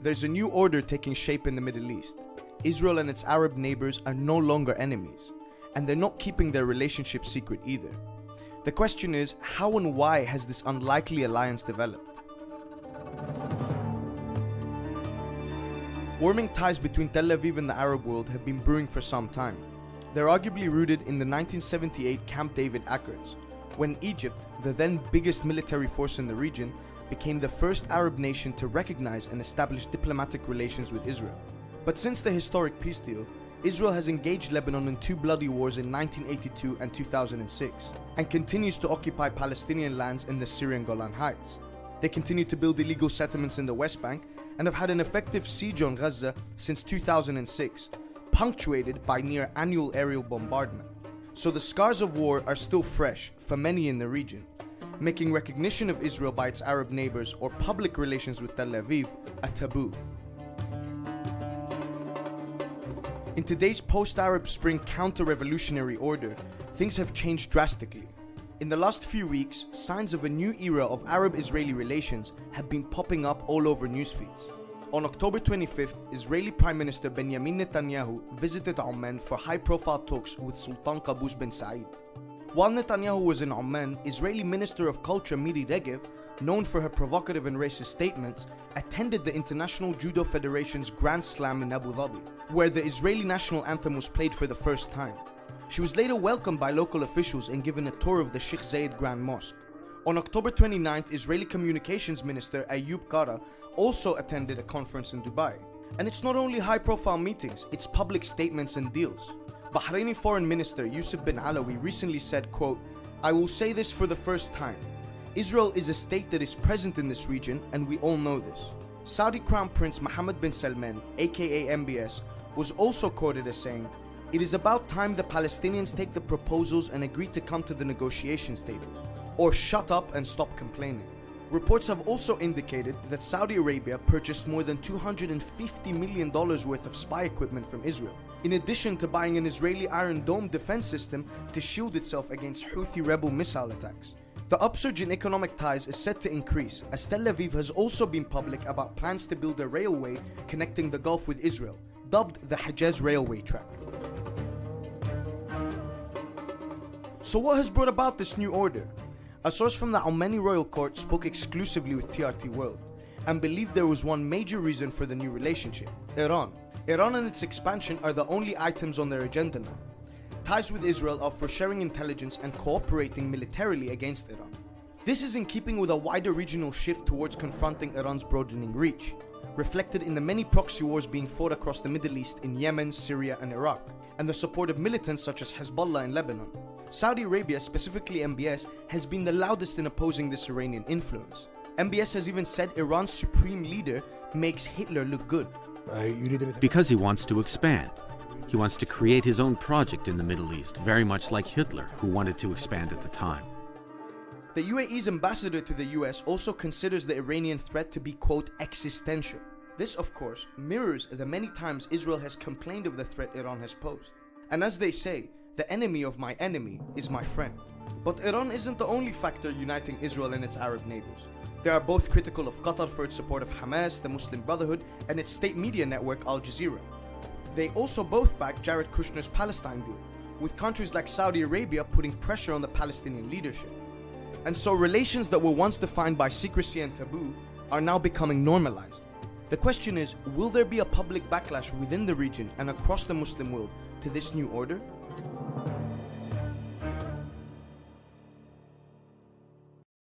There's a new order taking shape in the Middle East. Israel and its Arab neighbors are no longer enemies, and they're not keeping their relationship secret either. The question is, how and why has this unlikely alliance developed? Warming ties between Tel Aviv and the Arab world have been brewing for some time. They're arguably rooted in the 1978 Camp David Accords, when Egypt, the then biggest military force in the region, became the first Arab nation to recognize and establish diplomatic relations with Israel. But since the historic peace deal, Israel has engaged Lebanon in two bloody wars in 1982 and 2006, and continues to occupy Palestinian lands in the Syrian Golan Heights. They continue to build illegal settlements in the West Bank and have had an effective siege on Gaza since 2006, punctuated by near annual aerial bombardment. So the scars of war are still fresh for many in the region, making recognition of Israel by its Arab neighbors or public relations with Tel Aviv a taboo. In today's post-Arab Spring counter-revolutionary order, things have changed drastically. In the last few weeks, signs of a new era of Arab-Israeli relations have been popping up all over newsfeeds. On October 25th, Israeli Prime Minister Benjamin Netanyahu visited Oman for high-profile talks with Sultan Qaboos bin Said. While Netanyahu was in Oman, Israeli Minister of Culture Miri Regev, known for her provocative and racist statements, attended the International Judo Federation's Grand Slam in Abu Dhabi, where the Israeli national anthem was played for the first time. She was later welcomed by local officials and given a tour of the Sheikh Zayed Grand Mosque. On October 29th, Israeli Communications Minister Ayub Kara also attended a conference in Dubai. And it's not only high-profile meetings, it's public statements and deals. Bahraini Foreign Minister Yusuf bin Alawi recently said, quote, "I will say this for the first time. Israel is a state that is present in this region, and we all know this." Saudi Crown Prince Mohammed bin Salman, aka MBS, was also quoted as saying, "It is about time the Palestinians take the proposals and agree to come to the negotiations table, or shut up and stop complaining." Reports have also indicated that Saudi Arabia purchased more than $250 million worth of spy equipment from Israel, in addition to buying an Israeli Iron Dome defense system to shield itself against Houthi rebel missile attacks. The upsurge in economic ties is set to increase, as Tel Aviv has also been public about plans to build a railway connecting the Gulf with Israel, dubbed the Hejaz Railway Track. So what has brought about this new order? A source from the Omani royal court spoke exclusively with TRT World and believed there was one major reason for the new relationship: Iran. Iran and its expansion are the only items on their agenda now. Ties with Israel are for sharing intelligence and cooperating militarily against Iran. This is in keeping with a wider regional shift towards confronting Iran's broadening reach, reflected in the many proxy wars being fought across the Middle East in Yemen, Syria and Iraq, and the support of militants such as Hezbollah in Lebanon. Saudi Arabia, specifically MBS, has been the loudest in opposing this Iranian influence. MBS has even said Iran's supreme leader makes Hitler look good. Because he wants to expand. He wants to create his own project in the Middle East, very much like Hitler, who wanted to expand at the time. The UAE's ambassador to the US also considers the Iranian threat to be, quote, existential. This, of course, mirrors the many times Israel has complained of the threat Iran has posed. And as they say, the enemy of my enemy is my friend. But Iran isn't the only factor uniting Israel and its Arab neighbors. They are both critical of Qatar for its support of Hamas, the Muslim Brotherhood, and its state media network Al Jazeera. They also both back Jared Kushner's Palestine deal, with countries like Saudi Arabia putting pressure on the Palestinian leadership. And so relations that were once defined by secrecy and taboo are now becoming normalized. The question is, will there be a public backlash within the region and across the Muslim world to this new order?